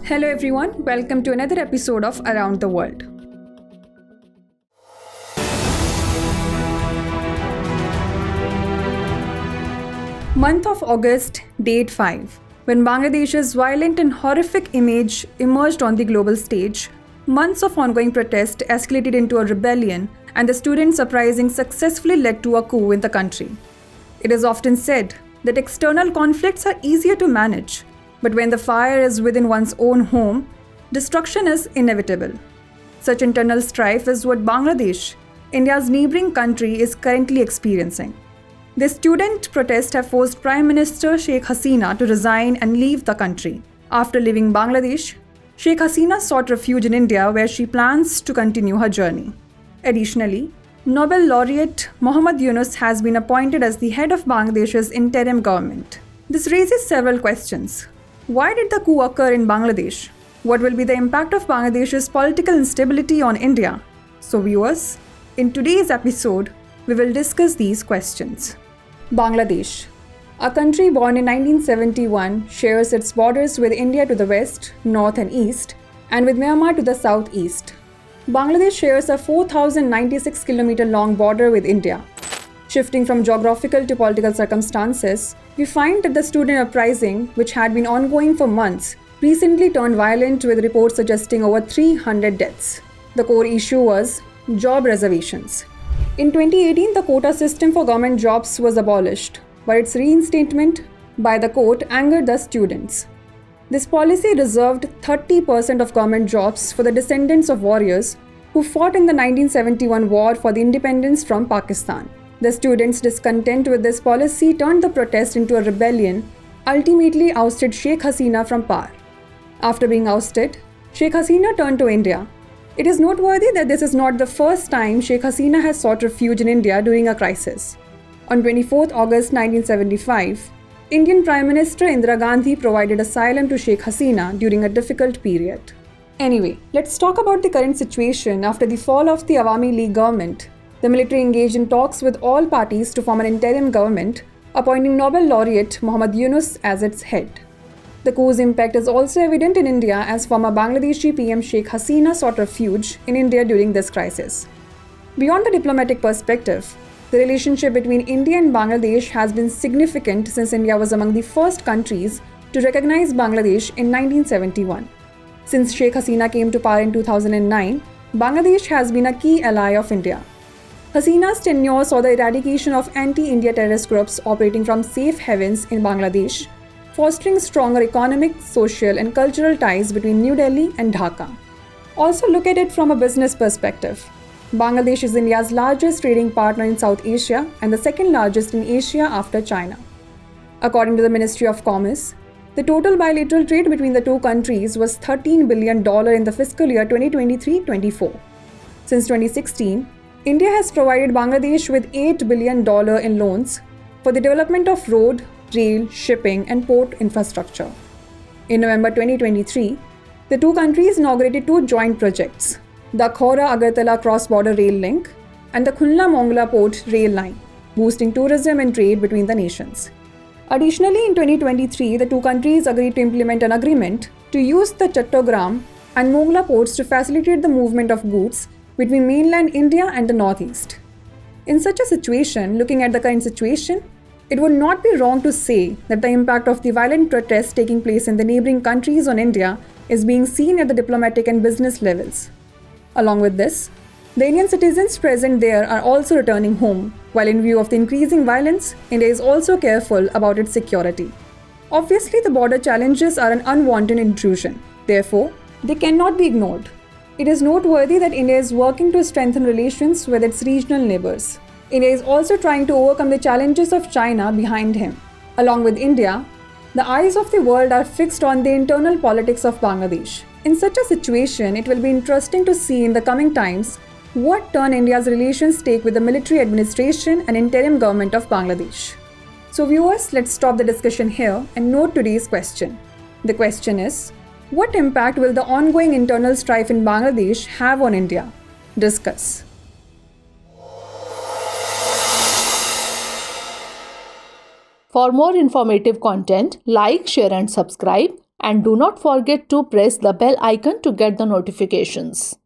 Hello everyone, welcome to another episode of Around the World. Month of August, date 5. When Bangladesh's violent and horrific image emerged on the global stage, months of ongoing protest escalated into a rebellion and the students' uprising successfully led to a coup in the country. It is often said that external conflicts are easier to manage, but when the fire is within one's own home, destruction is inevitable. Such internal strife is what Bangladesh, India's neighboring country, is currently experiencing. The student protests have forced Prime Minister Sheikh Hasina to resign and leave the country. After leaving Bangladesh, Sheikh Hasina sought refuge in India where she plans to continue her journey. Additionally, Nobel laureate Muhammad Yunus has been appointed as the head of Bangladesh's interim government. This raises several questions. Why did the coup occur in Bangladesh? What will be the impact of Bangladesh's political instability on India? So viewers, in today's episode, we will discuss these questions. Bangladesh, a country born in 1971, shares its borders with India to the west, north and east, and with Myanmar to the southeast. Bangladesh shares a 4,096 km long border with India. Shifting from geographical to political circumstances, we find that the student uprising, which had been ongoing for months, recently turned violent with reports suggesting over 300 deaths. The core issue was job reservations. In 2018, the quota system for government jobs was abolished, but its reinstatement by the court angered the students. This policy reserved 30% of government jobs for the descendants of warriors who fought in the 1971 war for the independence from Pakistan. The students' discontent with this policy turned the protest into a rebellion, ultimately ousted Sheikh Hasina from power. After being ousted, Sheikh Hasina turned to India. It is noteworthy that this is not the first time Sheikh Hasina has sought refuge in India during a crisis. On 24 August 1975, Indian Prime Minister Indira Gandhi provided asylum to Sheikh Hasina during a difficult period. Anyway, let's talk about the current situation after the fall of the Awami League government. The military engaged in talks with all parties to form an interim government, appointing Nobel laureate Muhammad Yunus as its head. The coup's impact is also evident in India as former Bangladeshi PM Sheikh Hasina sought refuge in India during this crisis. Beyond the diplomatic perspective, the relationship between India and Bangladesh has been significant since India was among the first countries to recognize Bangladesh in 1971. Since Sheikh Hasina came to power in 2009, Bangladesh has been a key ally of India. Hasina's tenure saw the eradication of anti-India terrorist groups operating from safe havens in Bangladesh, fostering stronger economic, social and cultural ties between New Delhi and Dhaka. Also look at it from a business perspective. Bangladesh is India's largest trading partner in South Asia and the second largest in Asia after China. According to the Ministry of Commerce, the total bilateral trade between the two countries was $13 billion in the fiscal year 2023-24. Since 2016, India has provided Bangladesh with $8 billion in loans for the development of road, rail, shipping and port infrastructure. In November 2023, the two countries inaugurated two joint projects, the 𝐏𝐲-Agartala cross-border rail link and the Khulna-Mongla port rail line, boosting tourism and trade between the nations. Additionally, in 2023, the two countries agreed to implement an agreement to use the Chattogram and Mongla ports to facilitate the movement of goods between mainland India and the northeast. In such a situation, looking at the current situation, it would not be wrong to say that the impact of the violent protests taking place in the neighboring countries on India is being seen at the diplomatic and business levels. Along with this, the Indian citizens present there are also returning home, while in view of the increasing violence, India is also careful about its security. Obviously, the border challenges are an unwanted intrusion. Therefore, they cannot be ignored. It is noteworthy that India is working to strengthen relations with its regional neighbors. India is also trying to overcome the challenges of China behind him. Along with India, the eyes of the world are fixed on the internal politics of Bangladesh. In such a situation, it will be interesting to see in the coming times what turn India's relations take with the military administration and interim government of Bangladesh. So viewers, let's stop the discussion here and note today's question. The question is, what impact will the ongoing internal strife in Bangladesh have on India? Discuss. For more informative content, like, share and subscribe. And do not forget to press the bell icon to get the notifications.